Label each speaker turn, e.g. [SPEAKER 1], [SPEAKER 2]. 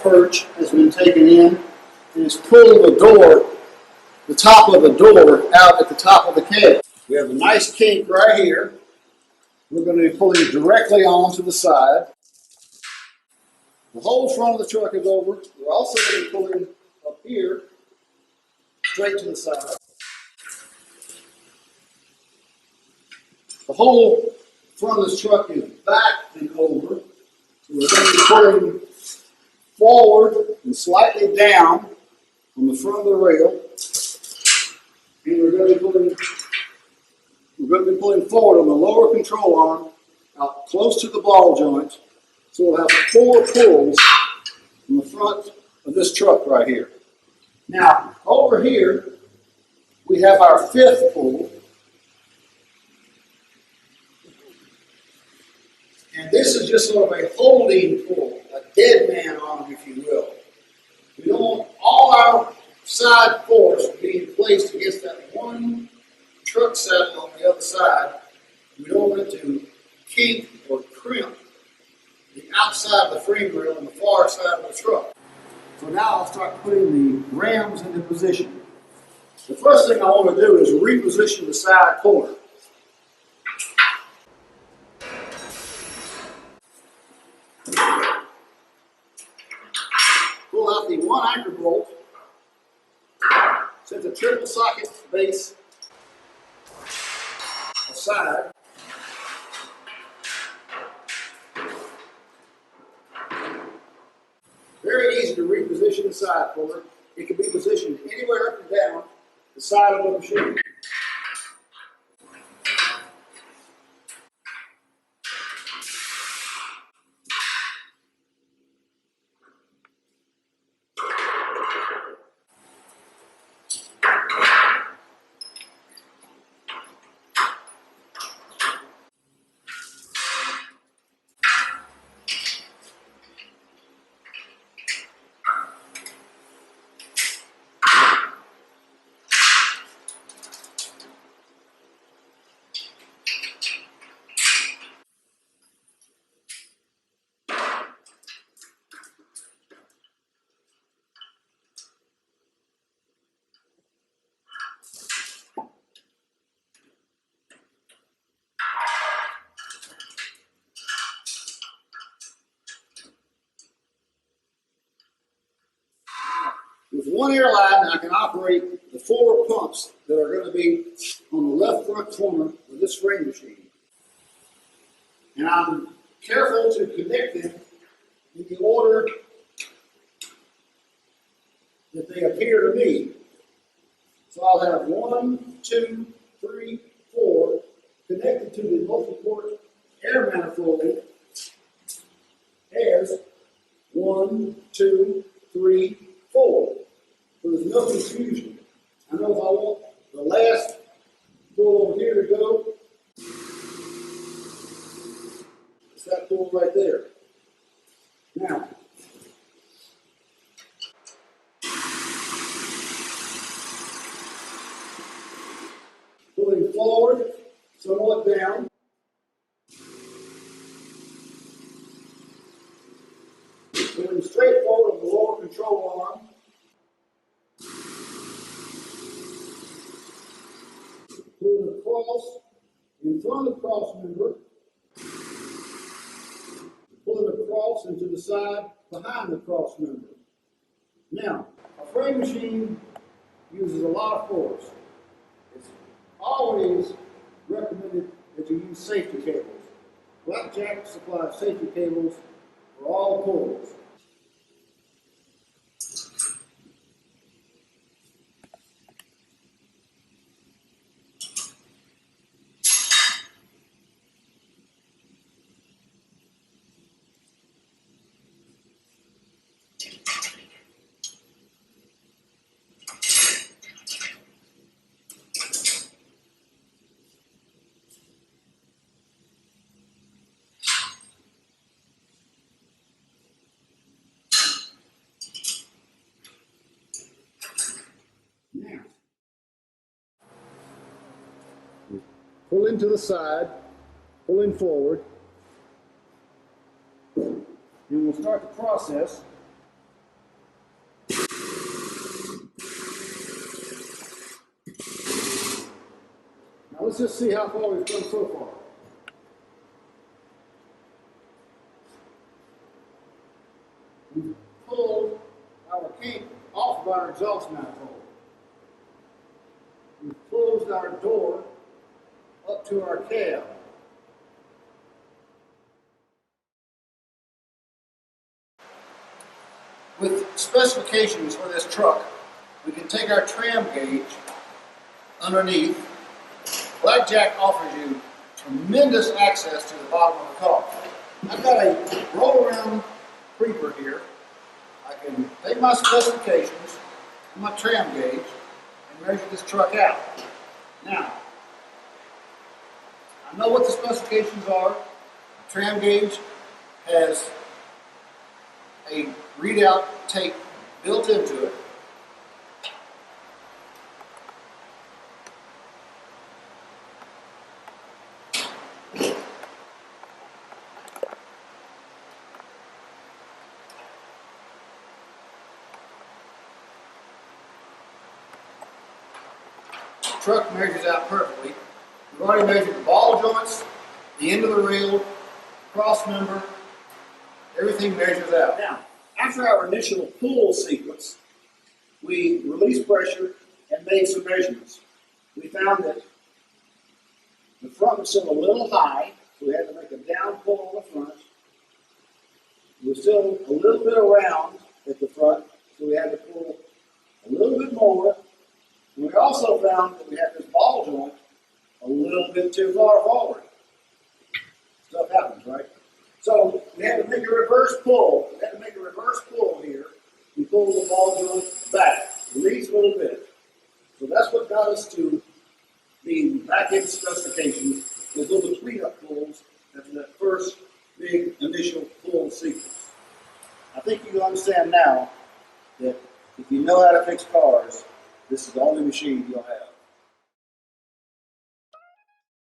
[SPEAKER 1] perch has been taken in and it's pulled the top of the door out at the top of the cab. We have a nice kink right here. We're going to be pulling directly onto the side. The whole front of the truck is over. We're also going to be pulling up here, straight to the side. The whole front of this truck is back and over. So we're going to be pulling forward and slightly down on the front of the rail. And we're going to be pulling forward on the lower control arm, out close to the ball joint. So we'll have 4 pulls in the front of this truck right here. Now, over here, we have our 5th pull. And this is just sort of a holding pull, a dead man arm, if you will. We don't want all our side force being placed against that one truck saddle on the other side. We don't want it to kink or crimp the outside of the frame rail on the far side of the truck. So now I'll start putting the rams into position. The first thing I want to do is reposition the side puller. Pull out the 1 anchor bolt. Set the triple socket base aside. Very easy to reposition the side puller. It can be positioned anywhere up and down the side of the machine. With one airline, I can operate the 4 pumps that are going to be on the left front corner of this frame machine. And I'm careful to connect them in the order that they appear to me. So I'll have 1, 2, 3, 4 connected to the multi-port air manifold as 1, 2, 3, 4. So there's no confusion. I know if I want the last pull over here to go, it's that pull right there. Now, pulling forward, somewhat down. Pulling straight forward on the lower control arm. Pulling across in front of the cross member. Pulling across into the side behind the cross member. Now, a frame machine uses a lot of force. It's always recommended that you use safety cables. Blackjack supplies safety cables for all pulls. Now, pull into the side, pull in forward, and we'll start the process let's just see how far we've come so far. We've pulled our cable off of our exhaust manifold. We've closed our door up to our cab. With specifications for this truck, we can take our tram gauge underneath. Blackjack offers you tremendous access to the bottom of the car. I've got a roll-around creeper here. I can take my specifications and my tram gauge and measure this truck out. Now, I know what the specifications are. The tram gauge has a readout tape built into it. The truck measures out perfectly. We've already measured the ball joints, the end of the rail, cross member, everything measures out. Now, after our initial pull sequence, we released pressure and made some measurements. We found that the front was still a little high, so we had to make a down pull on the front. It was still a little bit around at the front, so we had to pull a little bit more. And we also found that we had this ball joint a little bit too far forward. Stuff happens, right? So we had to make a reverse pull. We had to make a reverse pull here. We pulled the ball joint back, release a little bit. So that's what got us to being back in specifications, those little cleanup pulls after that first big initial pull sequence. I think you understand now that if you know how to fix cars, this is the only machine you'll have.